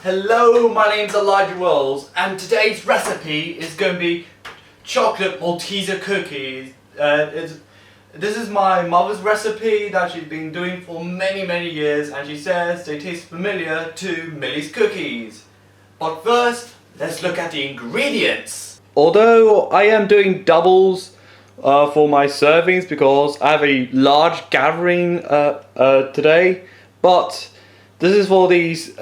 Hello, my name's Elijah Wells, and today's recipe is going to be chocolate Malteser cookies. This is my mother's recipe that she's been doing for many years, and she says they taste familiar to Millie's cookies. But first, let's look at the ingredients. Although I am doing doubles for my servings because I have a large gathering today, but this is for these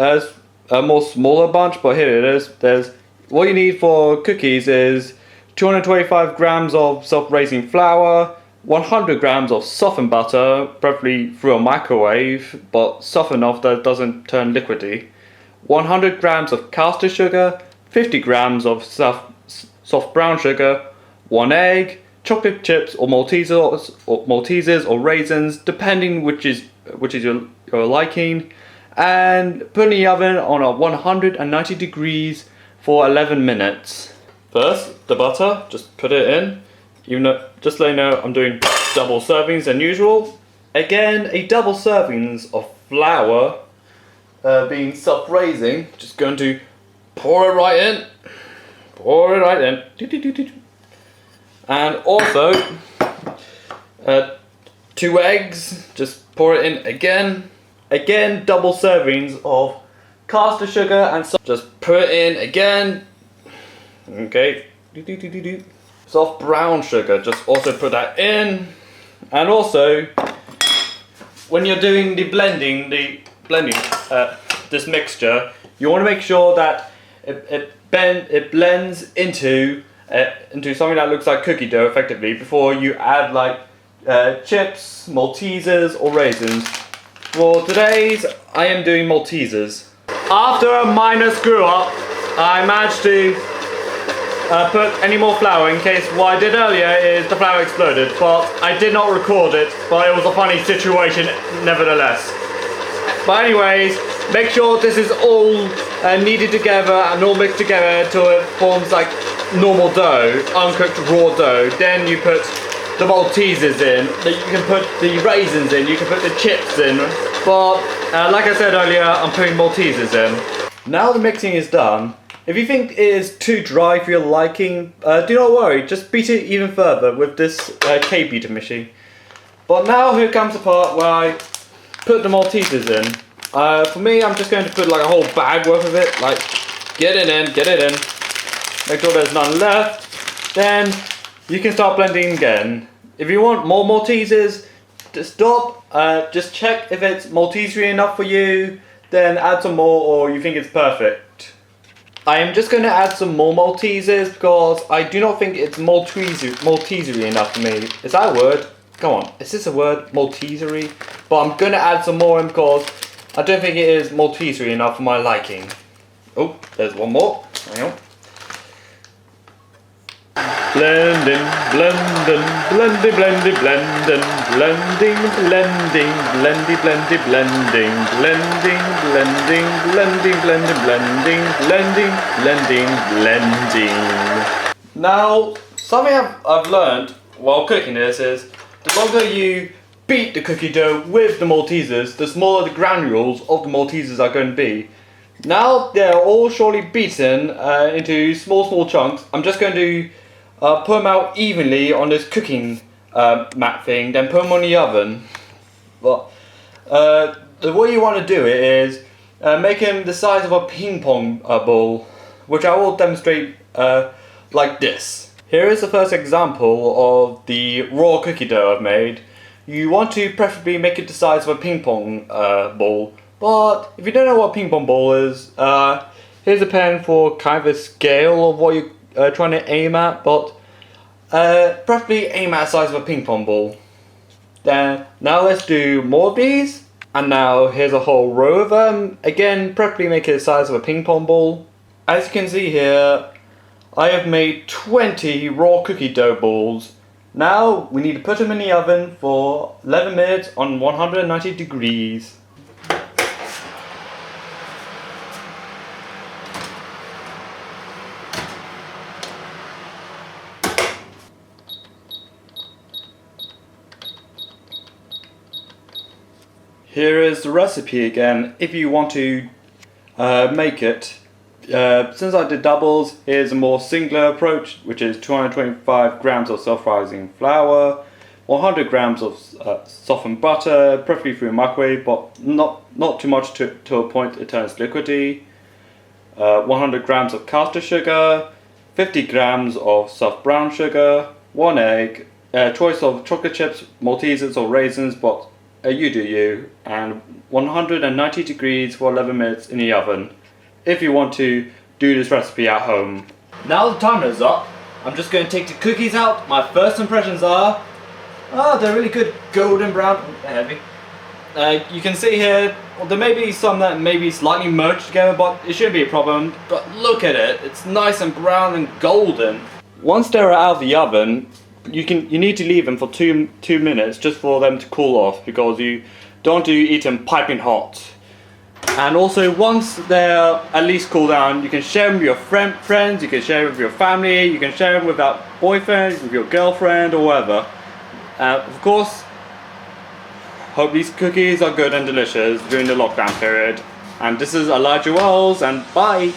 a more smaller bunch. But here it is. There's what you need for cookies is 225 grams of self-raising flour, 100 grams of softened butter, preferably through a microwave, but soft enough that it doesn't turn liquidy, 100 grams of caster sugar, 50 grams of soft brown sugar, 1 egg, chocolate chips or Maltesers or raisins, depending which is your liking, and put in the oven on a 190 degrees for 11 minutes. First, the butter, just put it in. Just let you know, I'm doing double servings than usual. Again, a double servings of flour, being self-raising, just going to pour it right in. Pour it right in. And also, 2 eggs, just pour it in again. Again, double servings of caster sugar and just put it in again. Okay. Soft brown sugar, just also put that in. And also, when you're doing the blending, this mixture, you want to make sure that it blends into something that looks like cookie dough effectively before you add like chips, Maltesers or raisins. For today's, I am doing Maltesers. After a minor screw up, I managed to put any more flour in case what I did earlier is the flour exploded, but I did not record it, but it was a funny situation nevertheless. But anyways, make sure this is all kneaded together and all mixed together until it forms like normal dough, uncooked raw dough. Then you put the Maltesers in, you can put the raisins in, you can put the chips in, but like I said earlier, I'm putting Maltesers in. Now the mixing is done. If you think it is too dry for your liking, do not worry, just beat it even further with this K-beater machine. But now here comes the part where I put the Maltesers in. For me, I'm just going to put like a whole bag worth of it, like get it in, make sure there's none left, then you can start blending again. If you want more Maltesers, just stop, just check if it's Maltesery enough for you, then add some more, or you think it's perfect. I am just going to add some more Maltesers because I do not think it's Maltesery enough for me. Is that a word? Come on, is this a word? Maltesery? But I'm going to add some more in because I don't think it is Maltesery enough for my liking. Oh, there's one more. Hang on. Blending, blending, blending, blending, blending, blending, blending, blending, blending, blending, blending, blending, blending, blending, blending, blending, blending. Now, something I've learned while cooking this is the longer you beat the cookie dough with the Maltesers, the smaller the granules of the Maltesers are going to be. Now they're all surely beaten into small chunks. I'm just going to put them out evenly on this cooking mat thing, then put them on the oven. But the way you want to do it is make them the size of a ping pong ball, which I will demonstrate like this. Here is the first example of the raw cookie dough I've made. You want to preferably make it the size of a ping pong ball, but if you don't know what a ping pong ball is, here's a pen for kind of a scale of what you're trying to aim at, but preferably aim at the size of a ping pong ball. Then now let's do more of these, and now here's a whole row of them. Again, preferably make it the size of a ping pong ball. As you can see here, I have made 20 raw cookie dough balls. Now we need to put them in the oven for 11 minutes on 190 degrees. Here is the recipe again if you want to make it. Since I did doubles, here's a more singular approach, which is 225 grams of self-rising flour, 100 grams of softened butter, preferably through a microwave, but not too much to a point it turns liquidy, 100 grams of caster sugar, 50 grams of soft brown sugar, 1 egg, choice of chocolate chips, Maltesers or raisins, but you do you, and 190 degrees for 11 minutes in the oven if you want to do this recipe at home. Now the timer is up, I'm just going to take the cookies out. My first impressions are, they're really good golden brown, heavy. You can see here, well, there may be some that may be slightly merged together, but it shouldn't be a problem. But look at it, it's nice and brown and golden. Once they're out of the oven, you need to leave them for two minutes just for them to cool off, because you don't want to eat them piping hot. And also, once they're at least cooled down, you can share them with your friends, you can share them with your family, you can share them with that boyfriend, with your girlfriend, or whatever. Of course, hope these cookies are good and delicious during the lockdown period. And this is Elijah Wells, and bye!